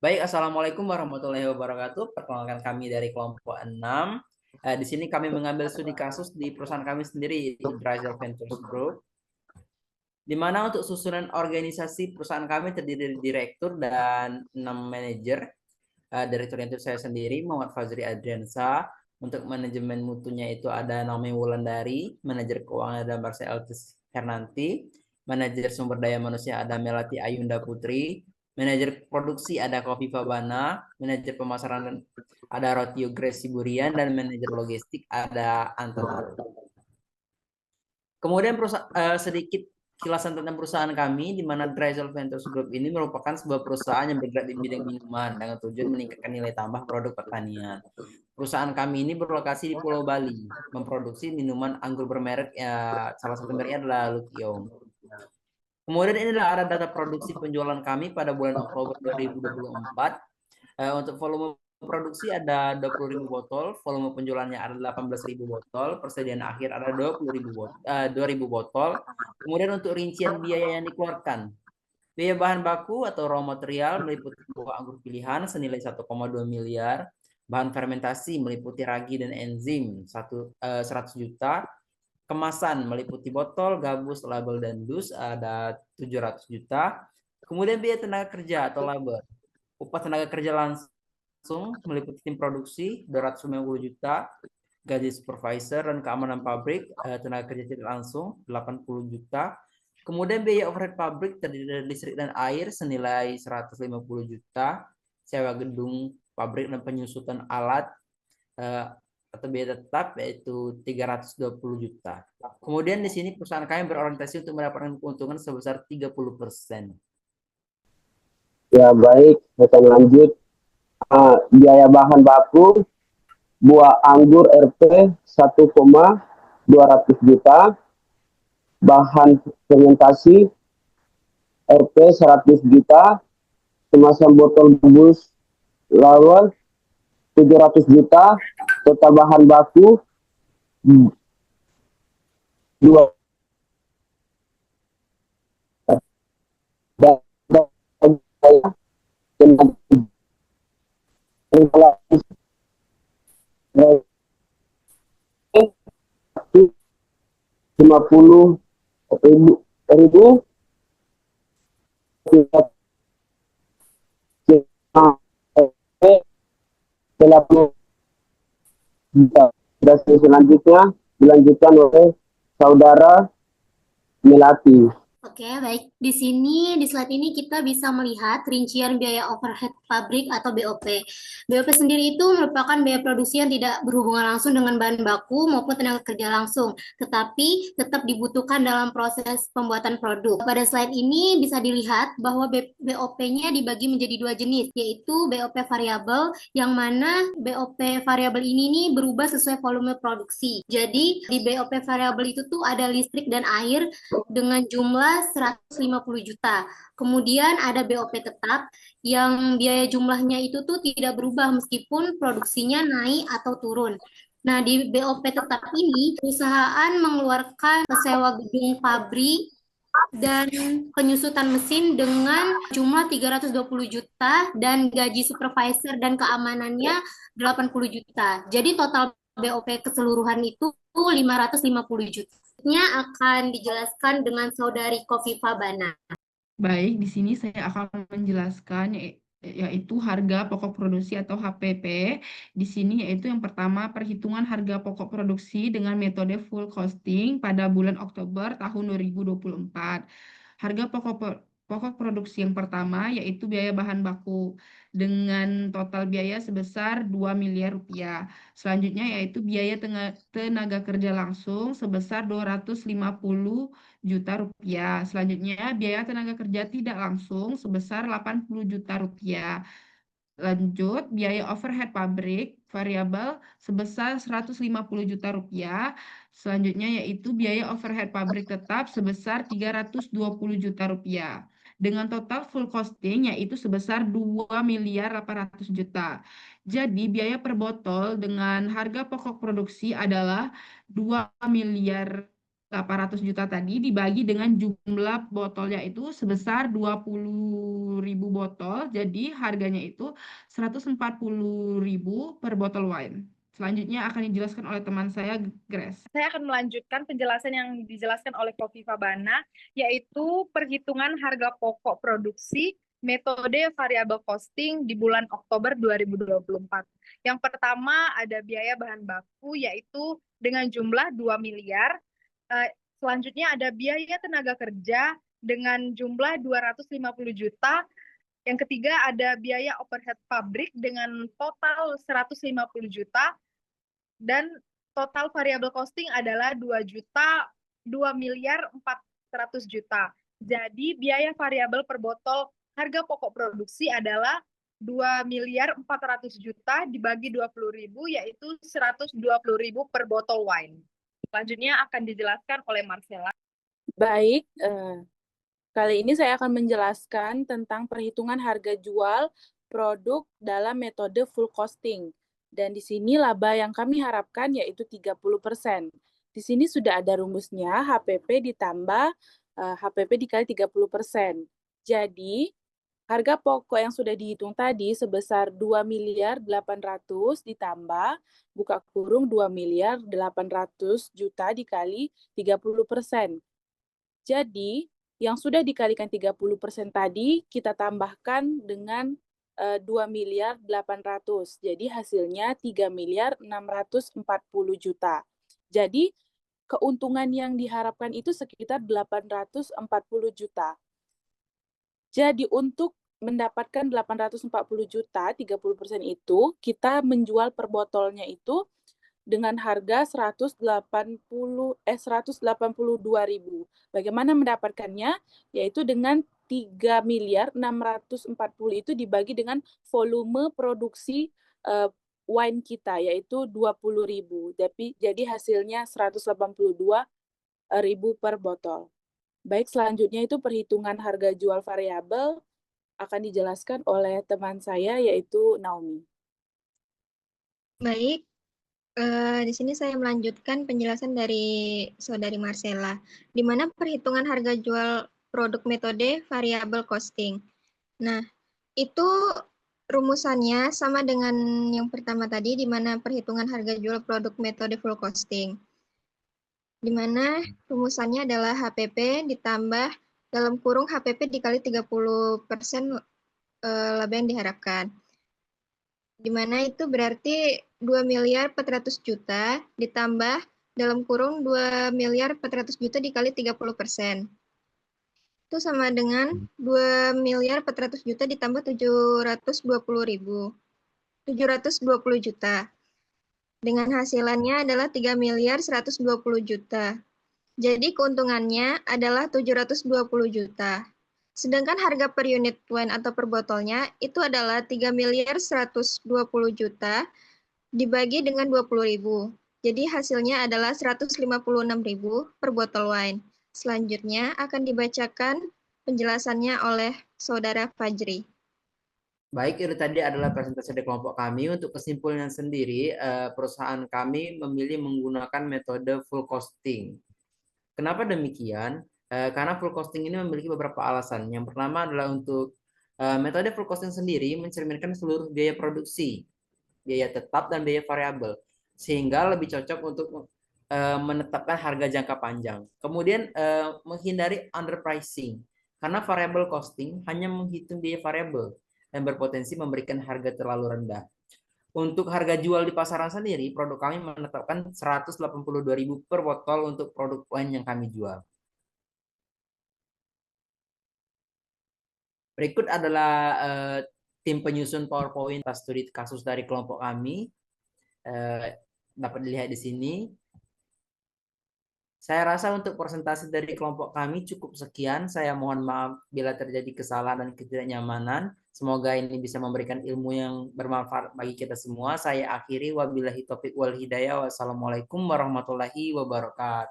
Baik, Assalamualaikum warahmatullahi wabarakatuh. Perkenalkan kami dari kelompok 6. Di sini kami mengambil studi kasus di perusahaan kami sendiri, yaitu Drizel Ventures Group. Di mana untuk susunan organisasi perusahaan kami terdiri dari direktur dan 6 manajer. Direktur itu saya sendiri, Muhammad Fazri Adriansa. Untuk manajemen mutunya itu ada Naomi Wulandari, manajer keuangan ada Marcel Altus Hernanti, manajer sumber daya manusia ada Melati Ayunda Putri, manajer produksi ada Kofi Fabana, manajer pemasaran ada Rotio Grace Burian, dan manajer logistik ada Anton Atta. Kemudian sedikit kilasan tentang perusahaan kami, di mana Drizel Ventures Group ini merupakan sebuah perusahaan yang bergerak di bidang minuman dengan tujuan meningkatkan nilai tambah produk pertanian. Perusahaan kami ini berlokasi di Pulau Bali, memproduksi minuman anggur bermerek, salah satu mereknya adalah Lukiong. Kemudian inilah ada data produksi penjualan kami pada bulan Oktober 2024. Untuk volume produksi ada 20.000 botol, volume penjualannya ada 18.000 botol, persediaan akhir ada 2.000 botol. Kemudian untuk rincian biaya yang dikeluarkan, biaya bahan baku atau raw material meliputi buah anggur pilihan senilai 1,2 miliar, bahan fermentasi meliputi ragi dan enzim 100 juta, kemasan meliputi botol, gabus, label, dan dus ada 700 juta. Kemudian biaya tenaga kerja atau labor, upah tenaga kerja langsung meliputi tim produksi 250 juta, gaji supervisor dan keamanan pabrik, tenaga kerja tidak langsung 80 juta. Kemudian biaya overhead pabrik terdiri dari listrik dan air senilai 150 juta, sewa gedung pabrik dan penyusutan alat atau biaya tetap yaitu 320 juta. Kemudian di sini perusahaan kami berorientasi untuk mendapatkan keuntungan sebesar 30%. Ya baik, kita lanjut. Biaya bahan baku buah anggur RP 1,200 juta, bahan fermentasi RP 100 juta, kemasan botol bus lawan 700 juta, total bahan baku 2 50.000 dan selanjutnya dilanjutkan oleh saudara Melati. Oke, baik. Di sini, di slide ini kita bisa melihat rincian biaya overhead pabrik atau BOP. BOP sendiri itu merupakan biaya produksi yang tidak berhubungan langsung dengan bahan baku maupun tenaga kerja langsung, tetapi tetap dibutuhkan dalam proses pembuatan produk. Pada slide ini bisa dilihat bahwa BOP-nya dibagi menjadi dua jenis, yaitu BOP variabel, yang mana BOP variabel ini nih berubah sesuai volume produksi. Jadi, di BOP variabel itu tuh ada listrik dan air dengan jumlah 150 juta. Kemudian ada BOP tetap yang biaya jumlahnya itu tuh tidak berubah meskipun produksinya naik atau turun. Nah, di BOP tetap ini perusahaan mengeluarkan sewa gedung pabrik dan penyusutan mesin dengan jumlah 320 juta dan gaji supervisor dan keamanannya 80 juta. Jadi total BOP keseluruhan itu 550 juta. Akan dijelaskan dengan saudari Kofifa Bana. Baik, di sini saya akan menjelaskan yaitu harga pokok produksi atau HPP. Di sini yaitu yang pertama perhitungan harga pokok produksi dengan metode full costing pada bulan Oktober tahun 2024. Harga pokok produksi yang pertama yaitu biaya bahan baku dengan total biaya sebesar 2 miliar rupiah. Selanjutnya yaitu biaya tenaga kerja langsung sebesar 250 juta rupiah. Selanjutnya, biaya tenaga kerja tidak langsung sebesar 80 juta rupiah. Lanjut, biaya overhead pabrik variabel sebesar 150 juta rupiah. Selanjutnya yaitu biaya overhead pabrik tetap sebesar 320 juta rupiah. Dengan total full costing yaitu sebesar 2 miliar 800 juta. Jadi biaya per botol dengan harga pokok produksi adalah 2 miliar 800 juta tadi dibagi dengan jumlah botolnya itu sebesar 20.000 botol. Jadi harganya itu 140.000 per botol wine. Selanjutnya akan dijelaskan oleh teman saya, Grace. Saya akan melanjutkan penjelasan yang dijelaskan oleh Kofifa Bana, yaitu perhitungan harga pokok produksi metode variable costing di bulan Oktober 2024. Yang pertama ada biaya bahan baku, yaitu dengan jumlah 2 miliar. Selanjutnya ada biaya tenaga kerja dengan jumlah 250 juta. Yang ketiga ada biaya overhead pabrik dengan total 150 juta. Dan total variable costing adalah 2 miliar 400 juta. Jadi biaya variabel per botol harga pokok produksi adalah 2 miliar 400 juta dibagi 20.000, yaitu 120.000 per botol wine. Selanjutnya akan dijelaskan oleh Marcella. Baik, kali ini saya akan menjelaskan tentang perhitungan harga jual produk dalam metode full costing. Dan di sini laba yang kami harapkan yaitu 30%. Di sini sudah ada rumusnya, HPP ditambah HPP dikali 30%. Jadi, harga pokok yang sudah dihitung tadi sebesar 2.800.000 ditambah, buka kurung 2.800.000 juta dikali 30%. Jadi, yang sudah dikalikan 30% tadi, kita tambahkan dengan 2.800.000. Jadi hasilnya 3.640 juta. Jadi keuntungan yang diharapkan itu sekitar 840 juta. Jadi untuk mendapatkan 840 juta, 30% itu, kita menjual per botolnya itu dengan harga 182.000. Bagaimana mendapatkannya? Yaitu dengan 3.640 itu dibagi dengan volume produksi wine kita, yaitu 20.000. Jadi hasilnya 182.000 per botol. Baik, selanjutnya itu perhitungan harga jual variabel akan dijelaskan oleh teman saya, yaitu Naomi. Baik, di sini saya melanjutkan penjelasan dari Saudari Marcella, di mana perhitungan harga jual produk metode variable costing. Nah, itu rumusannya sama dengan yang pertama tadi, di mana perhitungan harga jual produk metode full costing. Di mana rumusannya adalah HPP ditambah dalam kurung HPP dikali 30% laba yang diharapkan. Di mana itu berarti 2.400.000 juta ditambah dalam kurung 2.400.000 juta dikali 30%. Itu sama dengan 2.400.000 juta ditambah 720 juta. Dengan hasilannya adalah 3.120 juta. Jadi keuntungannya adalah 720 juta. Sedangkan harga per unit wine atau per botolnya itu adalah 3.120 juta dibagi dengan 20.000. Jadi hasilnya adalah 156.000 per botol wine. Selanjutnya akan dibacakan penjelasannya oleh Saudara Fajri. Baik, itu tadi adalah presentasi dari kelompok kami. Untuk kesimpulan sendiri, perusahaan kami memilih menggunakan metode full costing. Kenapa demikian? Karena full costing ini memiliki beberapa alasan. Yang pertama adalah untuk metode full costing sendiri mencerminkan seluruh biaya produksi, biaya tetap dan biaya variabel, sehingga lebih cocok untuk menetapkan harga jangka panjang. Kemudian menghindari underpricing, karena variable costing hanya menghitung biaya variabel dan berpotensi memberikan harga terlalu rendah. Untuk harga jual di pasaran sendiri, produk kami menetapkan 182.000 per botol untuk produk wine yang kami jual. Berikut adalah tim penyusun PowerPoint studi kasus dari kelompok kami. Dapat dilihat di sini. Saya rasa untuk presentasi dari kelompok kami cukup sekian. Saya mohon maaf bila terjadi kesalahan dan ketidaknyamanan. Semoga ini bisa memberikan ilmu yang bermanfaat bagi kita semua. Saya akhiri, wabillahi taufiq wal hidayah. Wassalamualaikum warahmatullahi wabarakatuh.